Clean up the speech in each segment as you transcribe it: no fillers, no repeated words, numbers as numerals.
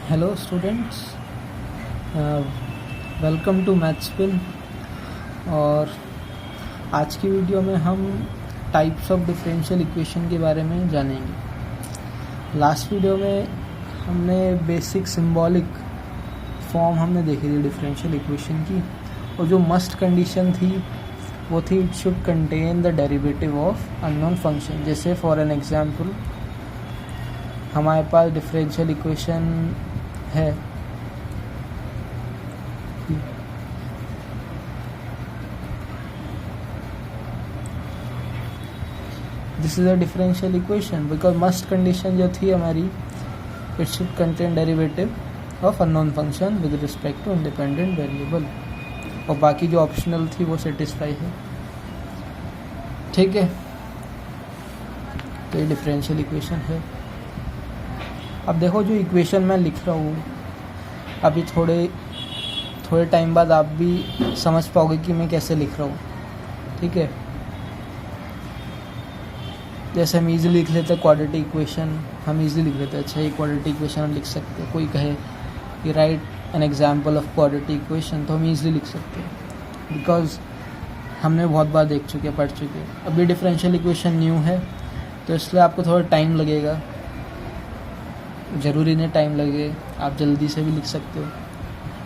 Hello students, welcome to Mathspin. और आज की वीडियो में हम टाइप्स ऑफ डिफरेंशियल इक्वेशन के बारे में जानेंगे। लास्ट वीडियो में हमने बेसिक सिंबॉलिक फॉर्म हमने देखी थी डिफरेंशियल इक्वेशन की, और जो मस्ट कंडीशन थी वो थी it should contain the derivative of unknown function. जैसे फॉर एन एग्जांपल हमारे पास डिफरेंशियल इक्वेशन है this is a differential equation because must condition जो थी हमारी it should contain derivative of unknown function with respect to independent variable, और बाकी जो ऑप्शनल थी वो सेटिस्फाई है। ठीक है, तो ये डिफरेंशियल इक्वेशन है। अब देखो जो इक्वेशन मैं लिख रहा हूँ, अभी थोड़े टाइम बाद आप भी समझ पाओगे कि मैं कैसे लिख रहा हूँ। ठीक है, जैसे हम इजीली लिख लेते हैं क्वाड्रेटिक इक्वेशन, हम इजीली लिख लेते हैं। अच्छा, ये क्वाड्रेटिक इक्वेशन हम लिख सकते हैं। कोई कहे कि right an example of quadratic equation, तो हम इजीली लिख सकते हैं बिकॉज हमने बहुत बार देख चुके हैं, पढ़ चुके हैं। अभी डिफरेंशियल इक्वेशन न्यू है तो इसलिए आपको थोड़ा टाइम लगेगा। ज़रूरी नहीं टाइम लगे, आप जल्दी से भी लिख सकते हो।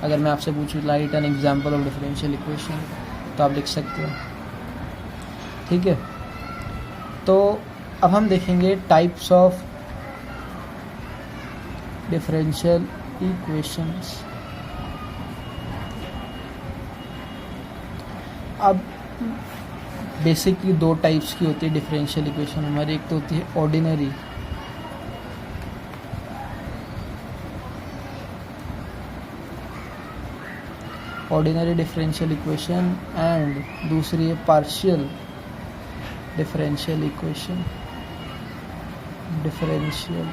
अगर मैं आपसे पूछूँ right an example of differential equation, तो आप लिख सकते हो। ठीक है, तो अब हम देखेंगे टाइप्स ऑफ डिफरेंशियल इक्वेशंस। अब बेसिकली दो टाइप्स की होती है डिफरेंशियल इक्वेशन हमारी। एक तो होती है ordinary, ordinary differential equation, and दूसरी है पार्शियल डिफरेंशियल इक्वेशन। डिफरेंशियल,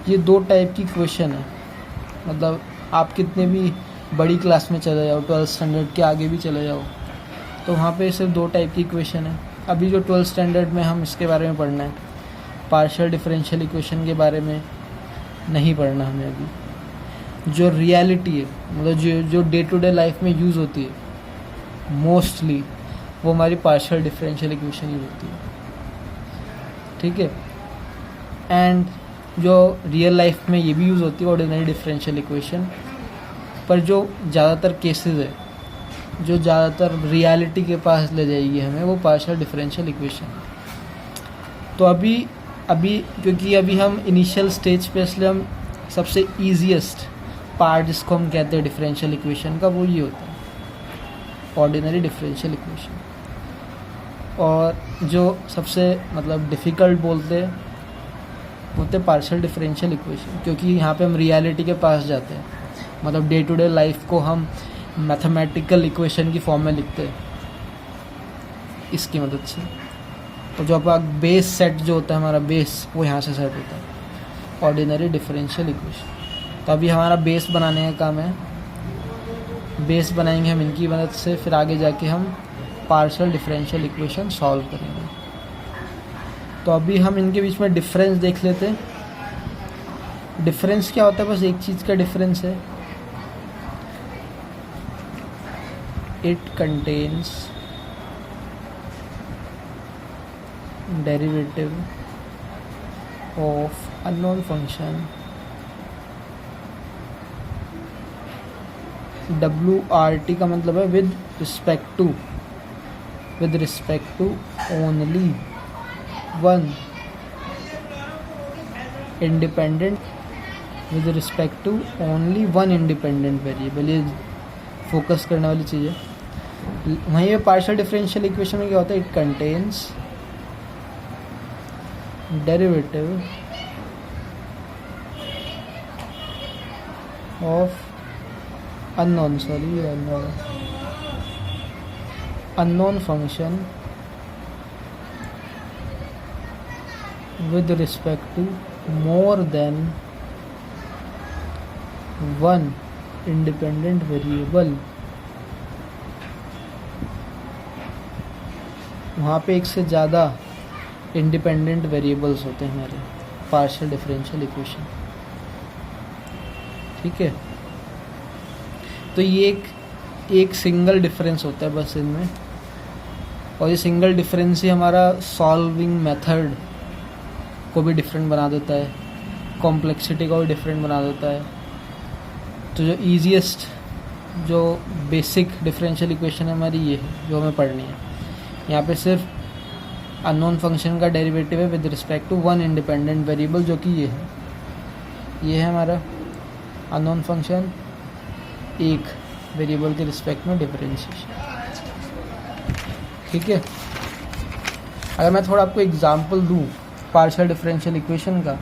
ये दो टाइप की इक्वेशन है। मतलब आप कितने भी बड़ी क्लास में चले जाओ, 12th स्टैंडर्ड के आगे भी चले जाओ, तो वहाँ पे सिर्फ दो टाइप की इक्वेशन है। अभी जो 12th स्टैंडर्ड में हम इसके बारे में पढ़ना है, पार्शियल डिफरेंशियल इक्वेशन के बारे में नहीं पढ़ना हमें। अभी जो रियलिटी है, मतलब जो डे टू डे लाइफ में यूज़ होती है मोस्टली, वो हमारी पार्शियल डिफरेंशियल इक्वेशन यूज़ होती है। ठीक है, एंड जो रियल लाइफ में ये भी यूज़ होती है ऑर्डिनरी डिफरेंशियल इक्वेशन, पर जो ज़्यादातर केसेस है, जो ज़्यादातर रियलिटी के पास ले जाएगी हमें, वो पार्शियल डिफरेंशियल इक्वेशन। तो अभी क्योंकि अभी हम इनिशियल स्टेज पे, इसलिए हम सबसे ईजीएस्ट पार्ट जिसको हम कहते हैं डिफरेंशियल इक्वेशन का, वो ये होता है ऑर्डिनरी डिफरेंशियल इक्वेशन। और जो सबसे मतलब डिफ़िकल्ट बोलते हैं होते पार्शियल डिफरेंशियल इक्वेशन, क्योंकि यहाँ पे हम रियलिटी के पास जाते हैं। मतलब डे टू डे लाइफ को हम मैथमेटिकल इक्वेशन की फॉर्म में लिखते हैं इसकी मदद से। तो जो आपका बेस सेट जो होता है हमारा बेस, वो यहाँ से सेट होता है ऑर्डिनरी डिफरेंशियल इक्वेशन। तो अभी हमारा बेस बनाने का काम है, बेस बनाएंगे हम इनकी मदद से, फिर आगे जाके हम पार्शियल डिफरेंशियल इक्वेशन सॉल्व करेंगे। तो अभी हम इनके बीच में डिफरेंस देख लेते हैं। डिफरेंस क्या होता है? बस एक चीज़ का डिफरेंस है, it contains derivative of unknown function WRT का मतलब है with respect to only one independent, with respect to only one independent variable. ये फोकस करने वाली चीज़ है। वहीं पे पार्शियल डिफरेंशियल इक्वेशन में क्या होता है? It contains derivative of unknown function with respect to more than one independent variable। वहाँ पे एक से ज़्यादा इंडिपेंडेंट वेरिएबल्स होते हैं हमारे। Partial differential equation. ठीक है, तो ये एक सिंगल डिफरेंस होता है बस इनमें, और ये सिंगल डिफरेंस ही हमारा सॉल्विंग मेथड को भी डिफरेंट बना देता है, कॉम्प्लेक्सिटी को भी डिफरेंट बना देता है। तो जो ईजीएस्ट जो बेसिक डिफरेंशियल इक्वेशन है हमारी ये है जो हमें पढ़नी है। यहाँ पे सिर्फ अननोन फंक्शन का डेरिवेटिव है with respect to one independent variable, जो कि ये है हमारा अननोन फंक्शन, एक वेरिएबल के रिस्पेक्ट में डिफरेंशिएशन। ठीक है, अगर मैं थोड़ा आपको एग्जांपल दूँ पार्शियल डिफरेंशियल इक्वेशन का,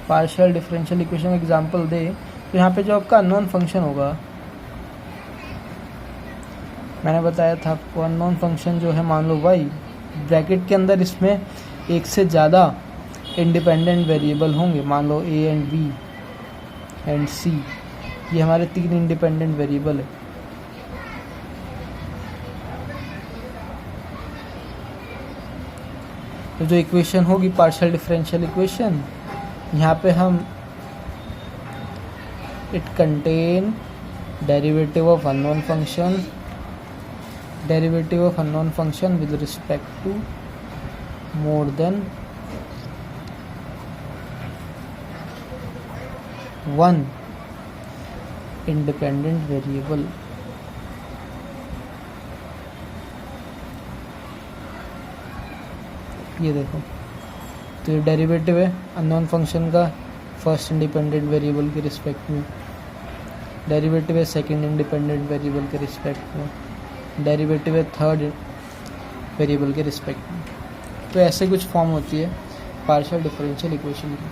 पार्शियल डिफरेंशियल इक्वेशन एग्जांपल दे तो यहाँ पे जो आपका अननोन फंक्शन होगा, मैंने बताया था आपको अननोन फंक्शन जो है मान लो y, ब्रैकेट के अंदर इसमें एक से ज़्यादा इंडिपेंडेंट वेरिएबल होंगे, मान लो a and b and c, ये हमारे 3 इंडिपेंडेंट वेरिएबल है। तो जो इक्वेशन होगी पार्शियल डिफरेंशियल इक्वेशन, यहाँ पे हम it contain derivative of unknown function with respect to more than one independent variable. ये देखो, तो ये डेरिवेटिव है अननोन फंक्शन का फर्स्ट इंडिपेंडेंट वेरिएबल के रिस्पेक्ट में, डेरिवेटिव है सेकंड इंडिपेंडेंट वेरिएबल के रिस्पेक्ट में, डेरिवेटिव है थर्ड वेरिएबल के रिस्पेक्ट में। तो ऐसे कुछ फॉर्म होती है पार्शियल डिफरेंशियल इक्वेशन की।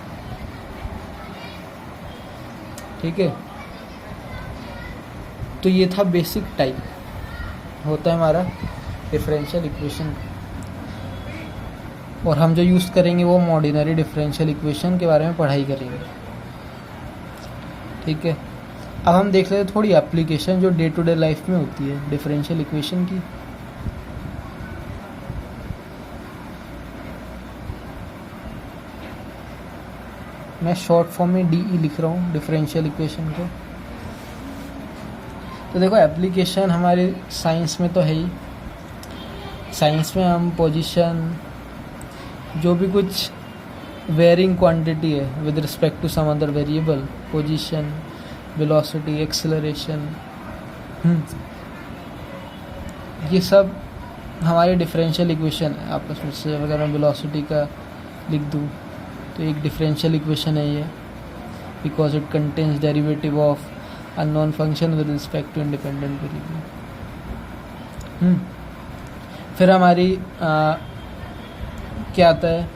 ठीक है, तो ये था बेसिक टाइप होता है हमारा डिफरेंशियल इक्वेशन, और हम जो यूज़ करेंगे वो ऑर्डिनरी डिफरेंशियल इक्वेशन के बारे में पढ़ाई करेंगे। ठीक है, अब हम देख लेते हैं थोड़ी एप्लीकेशन जो डे टू डे लाइफ में होती है डिफरेंशियल इक्वेशन की। मैं शॉर्ट फॉर्म में DE लिख रहा हूँ डिफरेंशियल इक्वेशन को। तो देखो एप्लीकेशन हमारे साइंस में तो है ही, साइंस में हम पोजीशन, जो भी कुछ वेरिंग क्वांटिटी है with respect to some other variable, position, velocity, acceleration, ये सब हमारे डिफरेंशियल इक्वेशन है आपस में से। अगर मैं वेलोसिटी का लिख दूँ तो एक डिफरेंशियल इक्वेशन है ये, because it contains derivative of unknown function with respect to independent variable. फिर हमारी क्या आता है,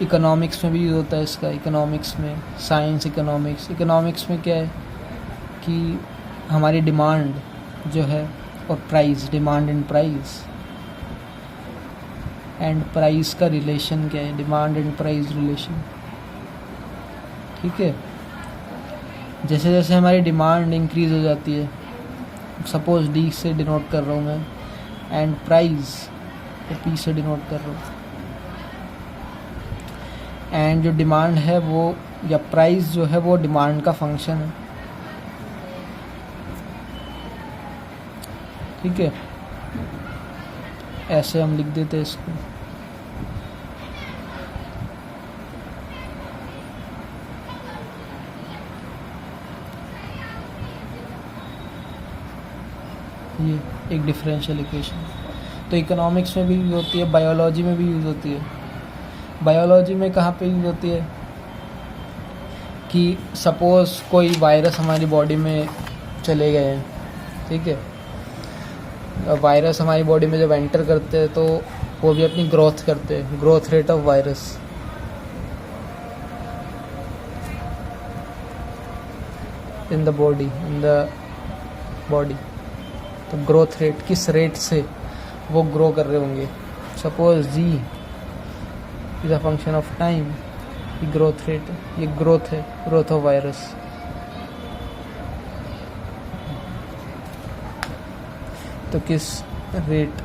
इकोनॉमिक्स में भी यूज़ होता है इसका, इकोनॉमिक्स में, साइंस इकोनॉमिक्स में क्या है कि हमारी डिमांड जो है और price, demand and price, and price का रिलेशन क्या है, डिमांड एंड प्राइस रिलेशन। ठीक है, जैसे जैसे हमारी डिमांड इंक्रीज़ हो जाती है, सपोज D से डिनोट कर रहा हूँ मैं, एंड प्राइस P से डिनोट कर रहा हूँ, एंड जो डिमांड है वो, या प्राइस जो है वो डिमांड का फंक्शन है। ठीक है, ऐसे हम लिख देते हैं इसको। ये एक डिफरेंशियल इक्वेशन। तो इकोनॉमिक्स में भी यूज़ होती है, बायोलॉजी में भी यूज़ होती है। बायोलॉजी में कहाँ पे यूज़ होती है कि सपोज़ कोई वायरस हमारी बॉडी में चले गए हैं, ठीक है, वायरस हमारी बॉडी में जब एंटर करते हैं तो वो भी अपनी ग्रोथ करते हैं, growth rate of virus. In the body, तो ग्रोथ रेट, किस रेट से वो ग्रो कर रहे होंगे। Suppose G is a function of time, ये ग्रोथ रेट है, ये ग्रोथ है, ग्रोथ ऑफ वायरस। तो किस रेट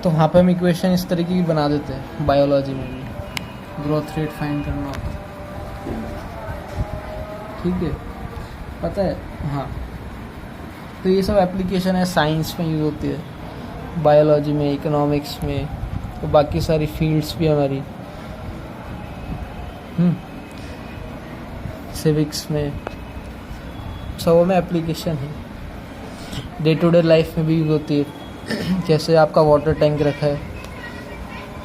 तो वहाँ पे हम इक्वेशन इस तरीके की बना देते हैं। बायोलॉजी में भी ग्रोथ रेट फाइंड करना होता है, ठीक है, पता है। हाँ, तो ये सब एप्लीकेशन है, साइंस में यूज़ होती है, बायोलॉजी में, इकोनॉमिक्स में, तो बाकी सारी फील्ड्स भी हमारी, सिविक्स में, सब में एप्लीकेशन है। डे टू डे लाइफ में भी यूज़ होती है। जैसे आपका वाटर टैंक रखा है,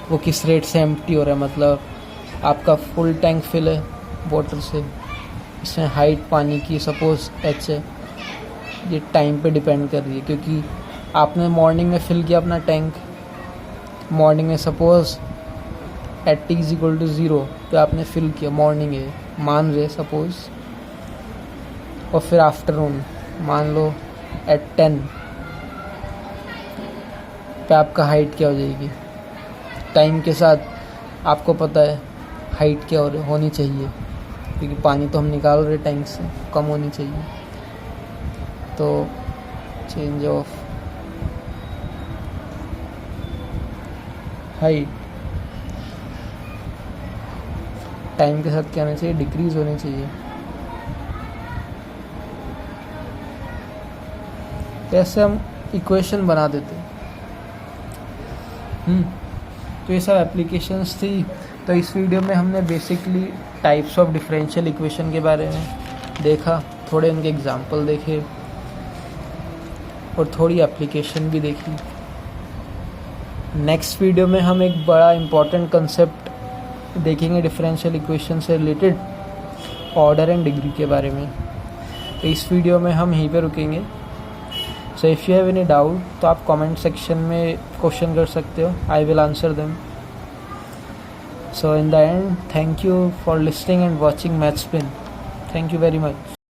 वो किस रेट से एम्प्टी हो रहा है, मतलब आपका फुल टैंक फिल है वाटर से, इसमें हाइट पानी की सपोज h है, ये टाइम पे डिपेंड कर रही है, क्योंकि आपने मॉर्निंग में फिल किया अपना टैंक, मॉर्निंग में suppose at t is equal to 0 पे आपने फिल किया, मॉर्निंग है मान रहे सपोज, और फिर आफ्टरनून मान लो एट 10 पे आपका हाइट क्या हो जाएगी। टाइम के साथ आपको पता है हाइट क्या होनी चाहिए, क्योंकि पानी तो हम निकाल रहे टैंक से, कम होनी चाहिए। तो चेंज ऑफ हाइट टाइम के साथ क्या होना चाहिए, डिक्रीज होनी चाहिए। ऐसे हम इक्वेशन बना देते हैं। तो ये सब एप्लीकेशंस थी। तो इस वीडियो में हमने basically types of differential equation के बारे में देखा, थोड़े उनके एग्जांपल देखे और थोड़ी एप्लीकेशन भी देखी। नेक्स्ट वीडियो में हम एक बड़ा इम्पॉर्टेंट कंसेप्ट देखेंगे डिफरेंशियल इक्वेशन से रिलेटेड, ऑर्डर एंड डिग्री के बारे में। तो इस वीडियो में हम यहीं पे रुकेंगे। So if you have any doubt तो आप कमेंट सेक्शन में क्वेश्चन कर सकते हो, I will answer them. So in the end, thank you for listening and watching maths spin. Thank you very much.